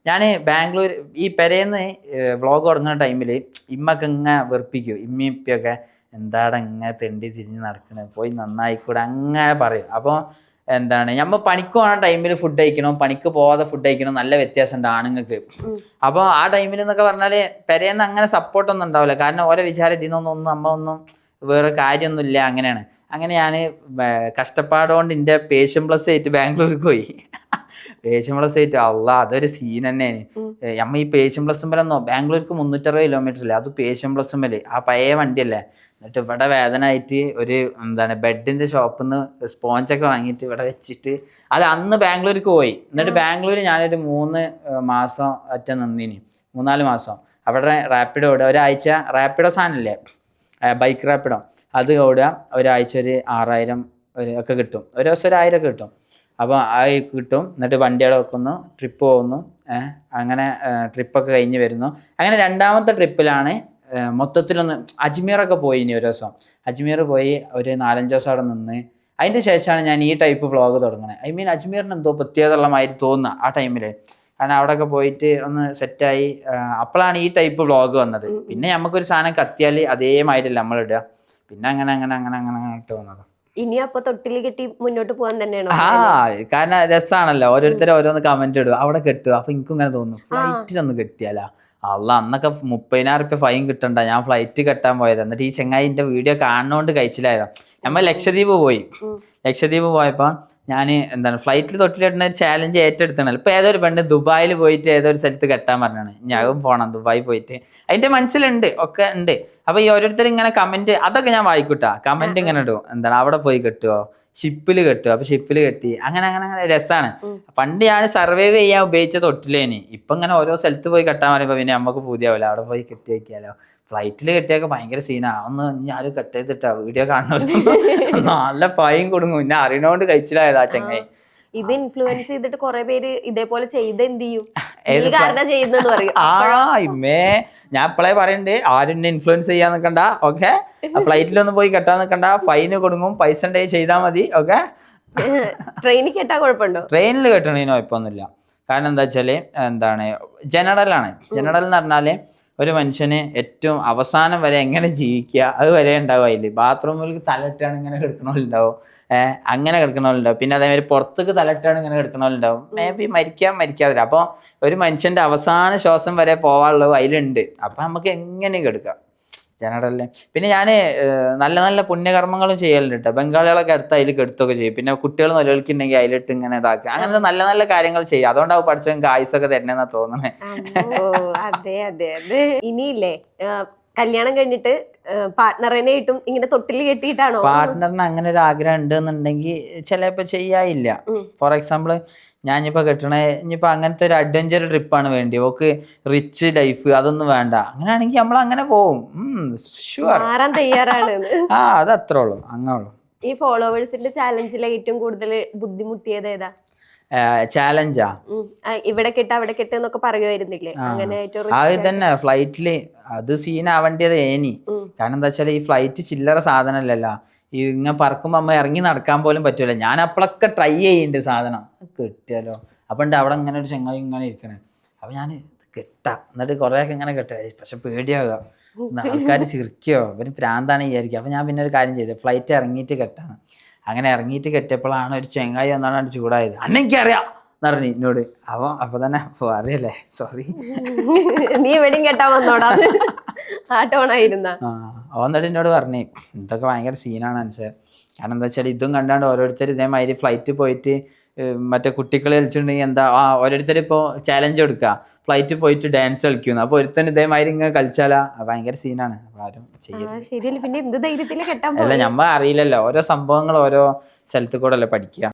ഞാൻ ബാംഗ്ലൂർ ഈ പെരേന്ന് വ്ളോഗ് തുടങ്ങുന്ന ടൈമിൽ ഇമ്മൊക്കെ ഇങ്ങനെ വെറുപ്പിക്കും. ഇമ്മയും ഇപ്പൊക്കെ എന്താടെ ഇങ്ങനെ തെണ്ടി തിരിഞ്ഞ് നടക്കണത്, പോയി നന്നായിക്കൂടെ അങ്ങനെ പറയും. അപ്പോൾ നമ്മൾ പണിക്ക് പോകുന്ന ടൈമിൽ ഫുഡ് കഴിക്കണം, പണിക്ക് പോകാതെ ഫുഡ് കഴിക്കണം, നല്ല വ്യത്യാസമുണ്ട് ആണുങ്ങൾക്ക്. അപ്പോൾ ആ ടൈമിൽ എന്നൊക്കെ പറഞ്ഞാൽ പെരേന്ന് അങ്ങനെ സപ്പോർട്ടൊന്നും ഉണ്ടാവില്ല. കാരണം ഓരോ വിചാരം ഇതിനൊന്നും അമ്മ ഒന്നും വേറെ കാര്യമൊന്നുമില്ല. അങ്ങനെ ഞാൻ കഷ്ടപ്പാടുകൊണ്ട് എൻ്റെ പേഷ്യൻ പ്ലസ് ആയിട്ട് ബാംഗ്ലൂർക്ക് പോയി. പേഷ്യൻ പ്ലസ് ആയിട്ട് അതൊരു സീൻ തന്നെയാണ്. അമ്മ ഈ പേഷ്യൻ പ്ലസ് മേലൊന്നോ ബാംഗ്ലൂർക്ക് 360 കിലോമീറ്റർ ഇല്ലേ, അത് പേഷ്യൻ പ്ലസ് മേല് ആ പഴയ വണ്ടിയല്ലേ. എന്നിട്ട് ഇവിടെ വേദന ആയിട്ട് ഒരു ബെഡിന്റെ ഷോപ്പിൽ നിന്ന് സ്പോഞ്ചൊക്കെ വാങ്ങിയിട്ട് ഇവിടെ വെച്ചിട്ട് അത് അന്ന് ബാംഗ്ലൂർക്ക് പോയി. എന്നിട്ട് ബാംഗ്ലൂർ ഞാനൊരു 3 മാസം ഒറ്റ നിന്നിനി, 3-4 മാസം അവിടെ റാപ്പിഡോ ഓടുക. ഒരാഴ്ച റാപ്പിഡോ സാധനമില്ലേ, ബൈക്ക് റാപ്പിഡോ, അത് ഓടുക. ഒരാഴ്ച ഒരു 6000 ഒക്കെ കിട്ടും, ഒരു ദിവസം ഒരു 1000 ഒക്കെ കിട്ടും. അപ്പോൾ ആ കിട്ടും. എന്നിട്ട് വണ്ടിയുടെ വെക്കുന്നു, ട്രിപ്പ് പോകുന്നു. അങ്ങനെ ട്രിപ്പൊക്കെ കഴിഞ്ഞ് വരുന്നു. അങ്ങനെ രണ്ടാമത്തെ ട്രിപ്പിലാണ് മൊത്തത്തിലൊന്ന് അജ്മീറൊക്കെ പോയി. ഇനി ഒരു ദിവസം അജ്മീർ പോയി ഒരു 4-5 ദിവസം അവിടെ നിന്ന്. അതിൻ്റെ ശേഷമാണ് ഞാൻ ഈ ടൈപ്പ് വ്ളോഗ് തുടങ്ങുന്നത്. ഐ മീൻ അജ്മീറിന് എന്തോ പ്രത്യേകതയുള്ള മാതിരി തോന്നുക ആ ടൈമിൽ. കാരണം അവിടെയൊക്കെ പോയിട്ട് ഒന്ന് സെറ്റായി, അപ്പോഴാണ് ഈ ടൈപ്പ് വ്ളോഗ് വന്നത്. പിന്നെ നമുക്കൊരു സാധനം കത്തിയാൽ അതേമാതിരില്ല നമ്മളിടുക. പിന്നെ അങ്ങനെ ഇട്ട് വന്നത്. ഇനി അപ്പൊ തൊട്ടിൽ കെട്ടി മുന്നോട്ട് പോകാൻ തന്നെയാണോ? കാരണം രസമാണല്ലോ, ഓരോരുത്തരും ഓരോന്ന് കമന്റ് ഇടുക, അവിടെ കെട്ടുക. അപ്പൊ എനിക്കും ഇങ്ങനെ തോന്നുന്നു ഫ്ലൈറ്റിലൊന്ന് കെട്ടിയാലാ. അന്നൊക്കെ 30,000 റുപ്യ ഫൈൻ കിട്ടണ്ട, ഞാൻ ഫ്ലൈറ്റ് കെട്ടാൻ പോയത്. എന്നിട്ട് ഈ ചെങ്ങായിന്റെ വീഡിയോ കാണുന്നോണ്ട് കഴിച്ചിലായതാ. നമ്മൾ ലക്ഷദ്വീപ് പോയപ്പോ ഞാൻ ഫ്ലൈറ്റിൽ തൊട്ടിലിടുന്ന ഒരു ചാലഞ്ച് ഏറ്റെടുത്തണല്ലോ. ഇപ്പൊ ഏതൊരു പെണ്ണ് ദുബായിൽ പോയിട്ട് ഏതൊരു സ്ഥലത്ത് കെട്ടാൻ പറഞ്ഞാണ്. ഞാനും പോണം ദുബായി പോയിട്ട്. അതിന്റെ മനസ്സിലുണ്ട്, ഒക്കെ ഉണ്ട്. അപ്പൊ ഈ ഓരോരുത്തർ ഇങ്ങനെ കമന്റ് അതൊക്കെ ഞാൻ വായിക്കൂട്ടാ. കമന്റ് ഇങ്ങനെ ഇടും, അവിടെ പോയി കെട്ടുവോ, ഷിപ്പിൽ കെട്ടുക. അപ്പൊ ഷിപ്പിൽ കെട്ടി അങ്ങനെ രസമാണ്. പണ്ട് ഞാൻ സർവൈവ് ചെയ്യാൻ ഉപയോഗിച്ച തൊട്ടിലേനി. ഇപ്പൊ ഇങ്ങനെ ഓരോ സ്ഥലത്ത് പോയി കെട്ടാൻ പറയുമ്പോ പിന്നെ നമുക്ക് പൂതിയാവില്ല, അവിടെ പോയി കെട്ടി വെക്കാലോ. ഫ്ലൈറ്റിൽ കെട്ടിയൊക്കെ ഭയങ്കര സീനാ. ഒന്ന് ഞാൻ കട്ട് ചെയ്തിട്ടാ വീഡിയോ കാണുന്ന നല്ല ഫൈൻ കൊടുങ്ങും. പിന്നെ അറിയണോണ്ട് കഴിച്ചിലായതാ ചെങ്ങായി. ഇത് ഇൻഫ്ലുവൻസ് ചെയ്തിട്ട് കുറെ പേര് ഇതേപോലെ ചെയ്ത് എന്ത് ചെയ്യും, ചെയ്യുന്നെന്ന് പറയും. ഞാൻ ഇപ്പളേ പറയണ്ടേ, ആരും എന്നെ ഇൻഫ്ലുവൻസ് ചെയ്യാൻ നിൽക്കണ്ട. ഓക്കെ, ഫ്ലൈറ്റിലൊന്നും പോയി കെട്ടാൻ നിൽക്കണ്ട, ഫൈന് കൊടുങ്ങും, പൈസ ഉണ്ടെങ്കിൽ ചെയ്താൽ മതി. ഓക്കെ, ട്രെയിനിൽ കെട്ടാൻ കുഴപ്പമുണ്ടോ? ട്രെയിനിൽ കെട്ടണതിന് കുഴപ്പമൊന്നുമില്ല. കാരണം എന്താ വെച്ചാല് ജനറലാണ്. ജനറൽ എന്ന് പറഞ്ഞാല് ഒരു മനുഷ്യന് ഏറ്റവും അവസാനം വരെ എങ്ങനെ ജീവിക്കുക അത് വരെ ഉണ്ടാവും. അതിൽ ബാത്റൂമിലേക്ക് തലയിട്ടാണ് ഇങ്ങനെ കിടക്കണമല്ലുണ്ടാവും, അങ്ങനെ കിടക്കണമല്ലുണ്ടാവും. പിന്നെ അതേമാതിരി പുറത്തേക്ക് തലയിട്ടാണ് ഇങ്ങനെ കിടക്കണമല്ലുണ്ടാവും. May be മരിക്കാതില്ല. അപ്പോൾ ഒരു മനുഷ്യൻ്റെ അവസാന ശ്വാസം വരെ പോകാനുള്ളത് അതിലുണ്ട്. അപ്പം നമുക്ക് എങ്ങനെ കിടക്കാം ജനറലില്. പിന്നെ ഞാൻ നല്ല നല്ല പുണ്യകർമ്മങ്ങളും ചെയ്യലുണ്ട് കേട്ടോ. ബംഗാളികളൊക്കെ അടുത്ത് അതിൽ കെടുത്തൊക്കെ ചെയ്യും. പിന്നെ കുട്ടികൾ നിലവിളിക്കുന്നുണ്ടെങ്കിൽ അതിലിട്ട് ഇങ്ങനെ ഇതാക്കുക. അങ്ങനത്തെ നല്ല നല്ല കാര്യങ്ങൾ ചെയ്യും. അതുകൊണ്ടാവും പഠിച്ചവൻ ആയുസൊക്കെ തരുന്നതെന്നാ തോന്നുന്നത്. അതെ. ഇനിയില്ലേ കല്യാണം കഴിഞ്ഞിട്ട് പാർട്ട്ണറിനെ ഇട്ടും ഇങ്ങനെ തൊട്ടിൽ കെട്ടിയിട്ടാണോ? പാർട്ട്ണറിന് അങ്ങനെ ഒരു ആഗ്രഹം ഉണ്ടെന്നുണ്ടെങ്കിൽ ചിലപ്പോ ചെയ്യാനില്ല. ഫോർ എക്സാമ്പിൾ ഞാനിപ്പോ കെട്ടണേ ഇനിയിപ്പോ അങ്ങനത്തെ ഒരു അഡ്വഞ്ചർ ട്രിപ്പാണ് വേണ്ടി, ഓക്ക് റിച്ച് ലൈഫ് അതൊന്നും വേണ്ട, അങ്ങനെയാണെങ്കിൽ നമ്മൾ അങ്ങനെ പോവും. മാറാൻ തയ്യാറാണ്. അത് അത്രേ ഉള്ളൂ, അങ്ങനെ ഉള്ളു. ഈ ഫോളോവേഴ്സിന്റെ ചാലഞ്ചിലെ ഏറ്റവും കൂടുതൽ ബുദ്ധിമുട്ടിയത് ഏതാ ചാലഞ്ചാ? ഇവിടെ കെട്ട് അവിടെ കെട്ട് എന്നൊക്കെ പറയുമായിരുന്നില്ലേ, അങ്ങനെ അത് തന്നെ ഫ്ലൈറ്റില് അത് സീനാവേണ്ടത് ഏനി. കാരണം എന്താ വെച്ചാൽ ഈ ഫ്ലൈറ്റ് ചില്ലറ സാധനമല്ലല്ലോ. ഇങ്ങനെ പറക്കുമ്പോൾ അമ്മ ഇറങ്ങി നടക്കാൻ പോലും പറ്റൂല. ഞാൻ അപ്പോഴൊക്കെ ട്രൈ ചെയ്യുന്നുണ്ട് സാധനം കിട്ടിയാലോ. അപ്പം അവിടെ ഇങ്ങനെ ഒരു ചെങ്ങായി ഇങ്ങനെ ഇരിക്കണേ. അപ്പം ഞാൻ കെട്ടാം, എന്നിട്ട് കുറേയൊക്കെ ഇങ്ങനെ കെട്ടാ. പക്ഷെ പേടിയാവുക, ആൾക്കാർ ചിരിക്കോ, ഇവന് പ്രാന്താണ് വിചാരിക്കുക. അപ്പം ഞാൻ പിന്നെ ഒരു കാര്യം ചെയ്തത്, ഫ്ലൈറ്റ് ഇറങ്ങിയിട്ട് കെട്ടാണ്. അങ്ങനെ ഇറങ്ങിയിട്ട് കെട്ടിയപ്പോഴാണ് ഒരു ചെങ്ങായി ഒന്നാണ് ചൂടായത്. അന്നെനിക്കറിയാം എന്ന് പറഞ്ഞു എന്നോട്. അപ്പൊ തന്നെ അറിയല്ലേ, സോറി, നീ വെടിയും കെട്ടാൻ വന്നോടാ എന്നിട്ട് എന്നോട് പറഞ്ഞു ഇതൊക്കെ ഭയങ്കര സീനാണ് അനുസരിച്ച്. കാരണം എന്താ വെച്ചാൽ ഇതും കണ്ടാണ്ട് ഓരോരുത്തർ ഇതേമാതിരി ഫ്ലൈറ്റ് പോയിട്ട് മറ്റേ കുട്ടികൾ കളിച്ചിട്ടുണ്ടെങ്കിൽ എന്താ ഓരോരുത്തർ ഇപ്പോൾ ചാലഞ്ച് കൊടുക്കുക, ഫ്ലൈറ്റ് പോയിട്ട് ഡാൻസ് കളിക്കുന്നു. അപ്പോൾ ഒരുത്തൻ ഇതേമാതിരി ഇങ്ങനെ കളിച്ചാലാ ഭയങ്കര സീനാണ്. ആരും ചെയ്യില്ല. പിന്നെ എന്ത് ധൈര്യത്തില് കെട്ടാൻ അല്ല, നമ്മൾ അറിയില്ലല്ലോ, ഓരോ സംഭവങ്ങൾ ഓരോ സ്ഥലത്ത് കൂടെ അല്ലേ പഠിക്കുക.